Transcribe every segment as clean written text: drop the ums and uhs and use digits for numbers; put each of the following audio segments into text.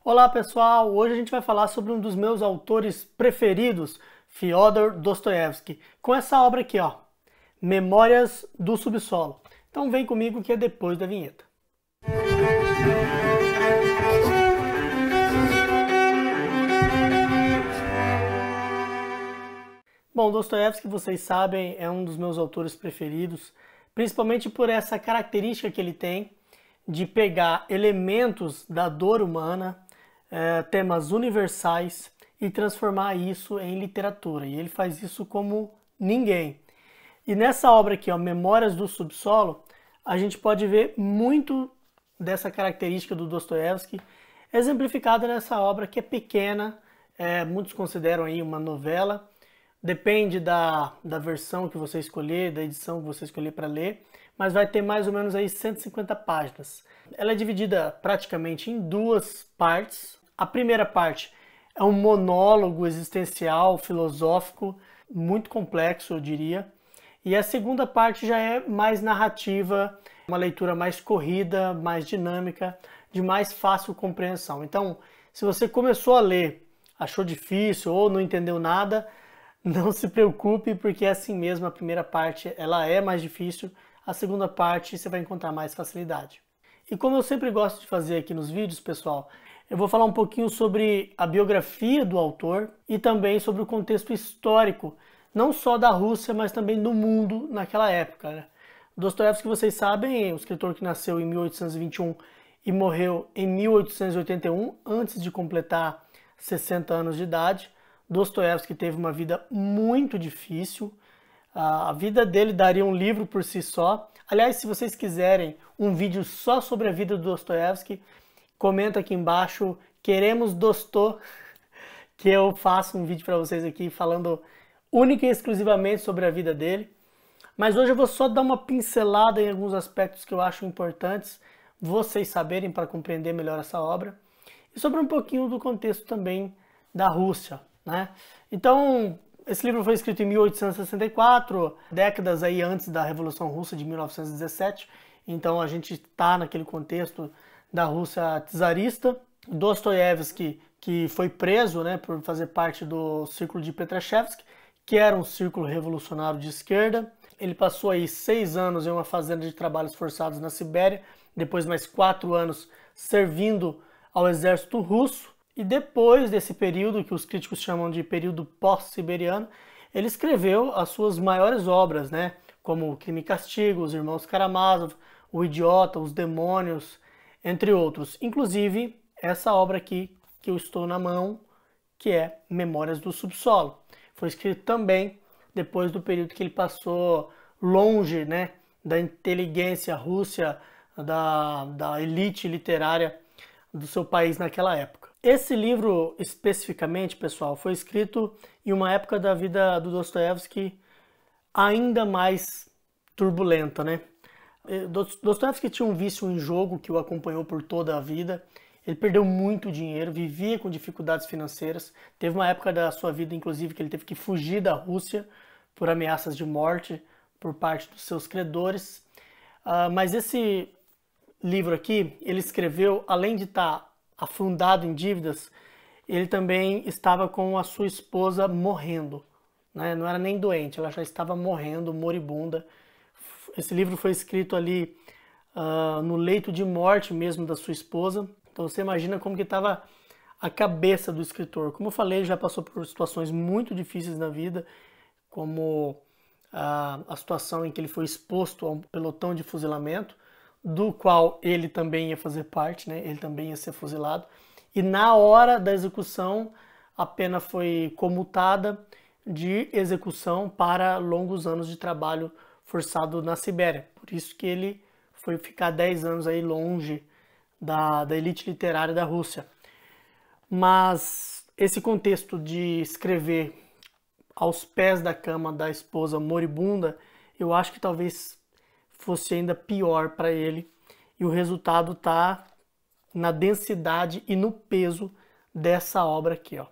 Olá pessoal, hoje a gente vai falar sobre um dos meus autores preferidos, Fyodor Dostoiévski, com essa obra aqui, ó, Memórias do Subsolo. Então vem comigo que é depois da vinheta. Bom, Dostoiévski, vocês sabem, é um dos meus autores preferidos, principalmente por essa característica que ele tem de pegar elementos da dor humana, temas universais e transformar isso em literatura. E ele faz isso como ninguém. E nessa obra aqui, ó, Memórias do Subsolo, a gente pode ver muito dessa característica do Dostoiévski exemplificada nessa obra que é pequena, muitos consideram aí uma novela, depende da versão que você escolher, da edição que você escolher para ler, mas vai ter mais ou menos aí 150 páginas. Ela é dividida praticamente em duas partes. A primeira parte é um monólogo existencial, filosófico, muito complexo, eu diria. E a segunda parte já é mais narrativa, uma leitura mais corrida, mais dinâmica, de mais fácil compreensão. Então, se você começou a ler, achou difícil ou não entendeu nada, não se preocupe, porque é assim mesmo, a primeira parte ela é mais difícil, a segunda parte você vai encontrar mais facilidade. E como eu sempre gosto de fazer aqui nos vídeos, pessoal, eu vou falar um pouquinho sobre a biografia do autor e também sobre o contexto histórico, não só da Rússia, mas também do mundo naquela época, né? Dostoiévski, vocês sabem, é um escritor que nasceu em 1821 e morreu em 1881, antes de completar 60 anos de idade. Dostoiévski teve uma vida muito difícil. A vida dele daria um livro por si só. Aliás, se vocês quiserem um vídeo só sobre a vida do Dostoiévski, comenta aqui embaixo, queremos Dostô, que eu faço um vídeo para vocês aqui falando única e exclusivamente sobre a vida dele. Mas hoje eu vou só dar uma pincelada em alguns aspectos que eu acho importantes vocês saberem para compreender melhor essa obra. E sobre um pouquinho do contexto também da Rússia, né? Então, esse livro foi escrito em 1864, décadas aí antes da Revolução Russa de 1917. Então a gente está naquele contexto da Rússia czarista. Dostoiévski, que foi preso, né, por fazer parte do Círculo de Petrashevsk, que era um círculo revolucionário de esquerda. Ele passou aí 6 anos em uma fazenda de trabalhos forçados na Sibéria, depois mais 4 anos servindo ao exército russo. E depois desse período, que os críticos chamam de período pós-siberiano, ele escreveu as suas maiores obras, né, como Crime e Castigo, Os Irmãos Karamazov, O Idiota, Os Demônios, entre outros. Inclusive, essa obra aqui que eu estou na mão, que é Memórias do Subsolo. Foi escrito também depois do período que ele passou longe, né, da inteligência russa, da elite literária do seu país naquela época. Esse livro, especificamente, pessoal, foi escrito em uma época da vida do Dostoiévski ainda mais turbulenta, né? Dostoiévski tinha um vício em jogo que o acompanhou por toda a vida. Ele perdeu muito dinheiro, vivia com dificuldades financeiras. Teve uma época da sua vida, inclusive, que ele teve que fugir da Rússia por ameaças de morte por parte dos seus credores. Mas esse livro aqui, ele escreveu, além de estar afundado em dívidas, ele também estava com a sua esposa morrendo, né? Não era nem doente, ela já estava morrendo, moribunda. Esse livro foi escrito ali no leito de morte mesmo da sua esposa. Então você imagina como que estava a cabeça do escritor. Como eu falei, já passou por situações muito difíceis na vida, como a situação em que ele foi exposto a um pelotão de fuzilamento, do qual ele também ia fazer parte, né? Ele também ia ser fuzilado. E na hora da execução, a pena foi comutada de execução para longos anos de trabalho forçado na Sibéria. Por isso que ele foi ficar 10 anos aí longe da elite literária da Rússia. Mas esse contexto de escrever aos pés da cama da esposa moribunda, eu acho que talvez fosse ainda pior para ele, e o resultado está na densidade e no peso dessa obra aqui, ó.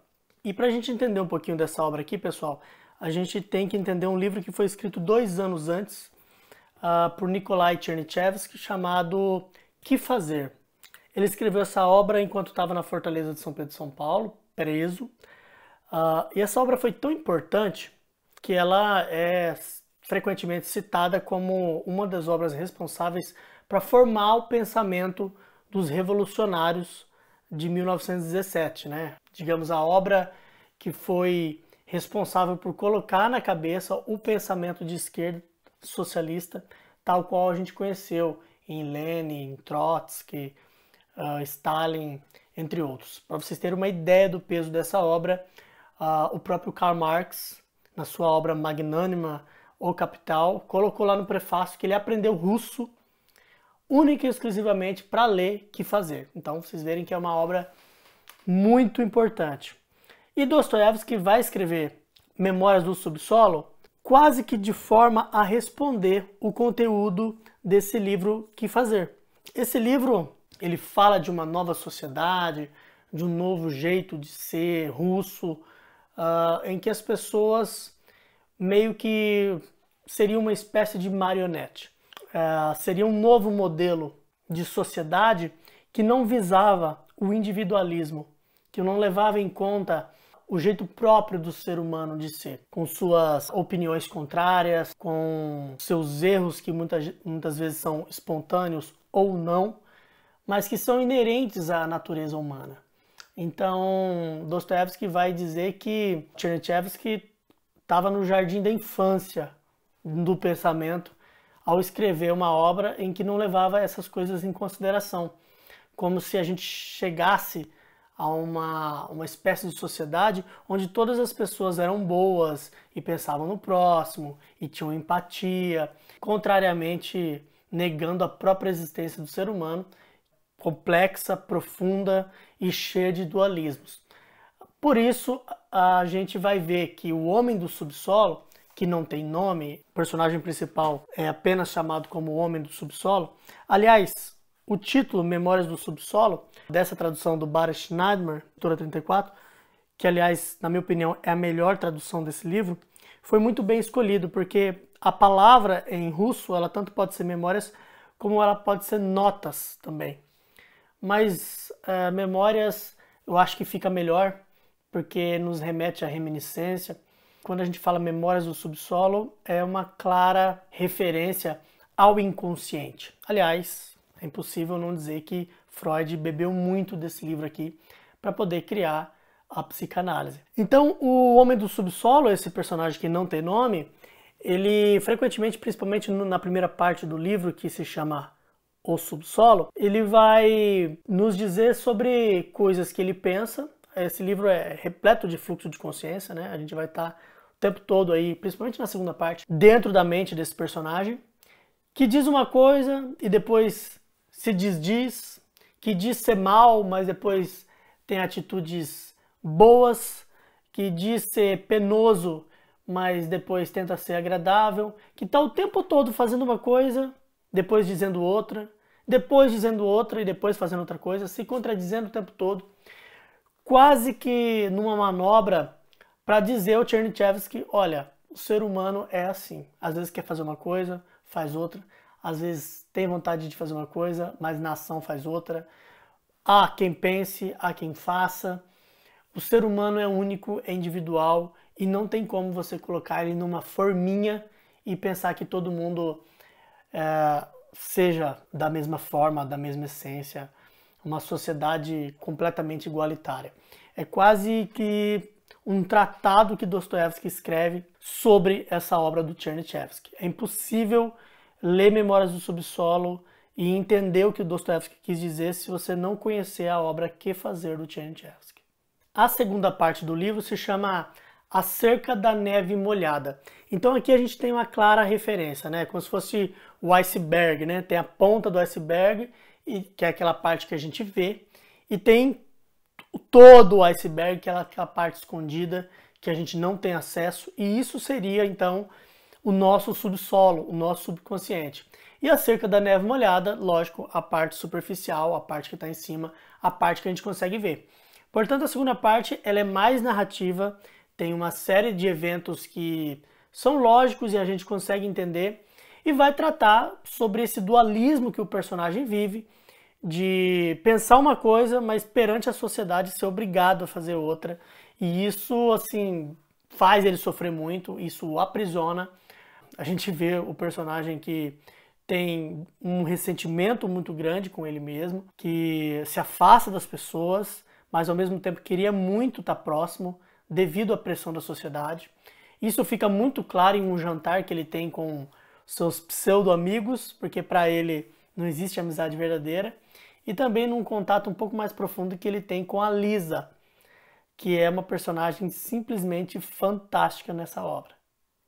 E para a gente entender um pouquinho dessa obra aqui, pessoal, a gente tem que entender um livro que foi escrito 2 anos antes por Nikolai Chernyshevsky, chamado Que Fazer? Ele escreveu essa obra enquanto estava na Fortaleza de São Pedro de São Paulo, preso. E essa obra foi tão importante que ela é frequentemente citada como uma das obras responsáveis para formar o pensamento dos revolucionários de 1917, né? Digamos, a obra que foi responsável por colocar na cabeça o pensamento de esquerda socialista, tal qual a gente conheceu em Lenin, Trotsky, Stalin, entre outros. Para vocês terem uma ideia do peso dessa obra, o próprio Karl Marx, na sua obra magnânima O Capital, colocou lá no prefácio que ele aprendeu russo única e exclusivamente para ler que fazer. Então vocês verem que é uma obra muito importante. E Dostoiévski vai escrever Memórias do Subsolo quase que de forma a responder o conteúdo desse livro Que Fazer. Esse livro, ele fala de uma nova sociedade, de um novo jeito de ser russo, em que as pessoas meio que seriam uma espécie de marionete. Seria um novo modelo de sociedade que não visava o individualismo, que não levava em conta o jeito próprio do ser humano de ser, com suas opiniões contrárias, com seus erros que muitas vezes são espontâneos ou não, mas que são inerentes à natureza humana. Então, Dostoiévski vai dizer que Chernyshevsky estava no jardim da infância do pensamento ao escrever uma obra em que não levava essas coisas em consideração, como se a gente chegasse a uma espécie de sociedade onde todas as pessoas eram boas e pensavam no próximo e tinham empatia, contrariamente negando a própria existência do ser humano, complexa, profunda e cheia de dualismos. Por isso, a gente vai ver que o Homem do Subsolo, que não tem nome, o personagem principal é apenas chamado como Homem do Subsolo. Aliás, o título Memórias do Subsolo, dessa tradução do Baruch Schneiderman, editora 34, que aliás, na minha opinião, é a melhor tradução desse livro, foi muito bem escolhido, porque a palavra em russo, ela tanto pode ser memórias, como ela pode ser notas também. Mas memórias eu acho que fica melhor, porque nos remete à reminiscência. Quando a gente fala Memórias do Subsolo, é uma clara referência ao inconsciente. Aliás, é impossível não dizer que Freud bebeu muito desse livro aqui para poder criar a psicanálise. Então, o Homem do Subsolo, esse personagem que não tem nome, ele frequentemente, principalmente na primeira parte do livro, que se chama O Subsolo, ele vai nos dizer sobre coisas que ele pensa. Esse livro é repleto de fluxo de consciência, né? A gente vai estar o tempo todo aí, principalmente na segunda parte, dentro da mente desse personagem, que diz uma coisa e depois se desdiz, que diz ser mal, mas depois tem atitudes boas, que diz ser penoso, mas depois tenta ser agradável, que está o tempo todo fazendo uma coisa, depois dizendo outra e depois fazendo outra coisa, se contradizendo o tempo todo, quase que numa manobra para dizer ao Chernyshevsky, olha, o ser humano é assim, às vezes quer fazer uma coisa, faz outra, às vezes tem vontade de fazer uma coisa, mas na ação faz outra. Há quem pense, há quem faça. O ser humano é único, é individual e não tem como você colocar ele numa forminha e pensar que todo mundo seja da mesma forma, da mesma essência, uma sociedade completamente igualitária. É quase que um tratado que Dostoiévski escreve sobre essa obra do Chernyshevsky. É impossível ler Memórias do Subsolo e entender o que o Dostoiévski quis dizer se você não conhecer a obra Que Fazer do Chernyshevsky. A segunda parte do livro se chama A Cerca da Neve Molhada. Então aqui a gente tem uma clara referência, né? Como se fosse o iceberg, né? Tem a ponta do iceberg, que é aquela parte que a gente vê, e tem todo o iceberg, que é aquela parte escondida que a gente não tem acesso, e isso seria então o nosso subsolo, o nosso subconsciente. E a cerca da neve molhada, lógico, a parte superficial, a parte que está em cima, a parte que a gente consegue ver. Portanto, a segunda parte ela é mais narrativa, tem uma série de eventos que são lógicos e a gente consegue entender, e vai tratar sobre esse dualismo que o personagem vive, de pensar uma coisa, mas perante a sociedade ser obrigado a fazer outra. E isso, assim, faz ele sofrer muito, isso o aprisiona. A gente vê o personagem que tem um ressentimento muito grande com ele mesmo, que se afasta das pessoas, mas ao mesmo tempo queria muito estar próximo devido à pressão da sociedade. Isso fica muito claro em um jantar que ele tem com seus pseudo-amigos, porque para ele não existe amizade verdadeira, e também num contato um pouco mais profundo que ele tem com a Lisa, que é uma personagem simplesmente fantástica nessa obra.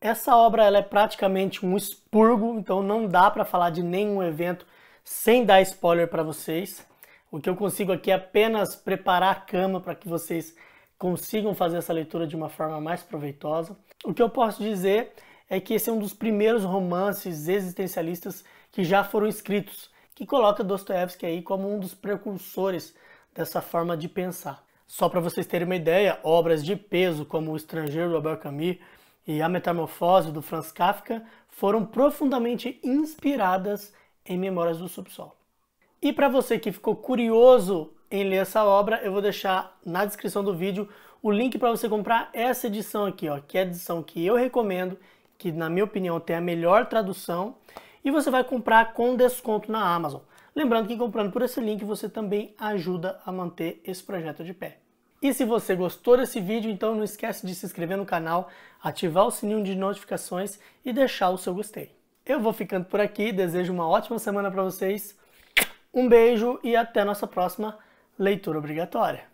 Essa obra ela é praticamente um expurgo, então não dá para falar de nenhum evento sem dar spoiler para vocês. O que eu consigo aqui é apenas preparar a cama para que vocês consigam fazer essa leitura de uma forma mais proveitosa. O que eu posso dizer é que esse é um dos primeiros romances existencialistas que já foram escritos, que coloca Dostoiévski aí como um dos precursores dessa forma de pensar. Só para vocês terem uma ideia, obras de peso como O Estrangeiro, do Albert Camus, e A Metamorfose, do Franz Kafka, foram profundamente inspiradas em Memórias do Subsolo. E para você que ficou curioso em ler essa obra, eu vou deixar na descrição do vídeo o link para você comprar essa edição aqui, ó, que é a edição que eu recomendo, que na minha opinião tem a melhor tradução, e você vai comprar com desconto na Amazon. Lembrando que comprando por esse link você também ajuda a manter esse projeto de pé. E se você gostou desse vídeo, então não esquece de se inscrever no canal, ativar o sininho de notificações e deixar o seu gostei. Eu vou ficando por aqui, desejo uma ótima semana para vocês, um beijo e até a nossa próxima leitura obrigatória.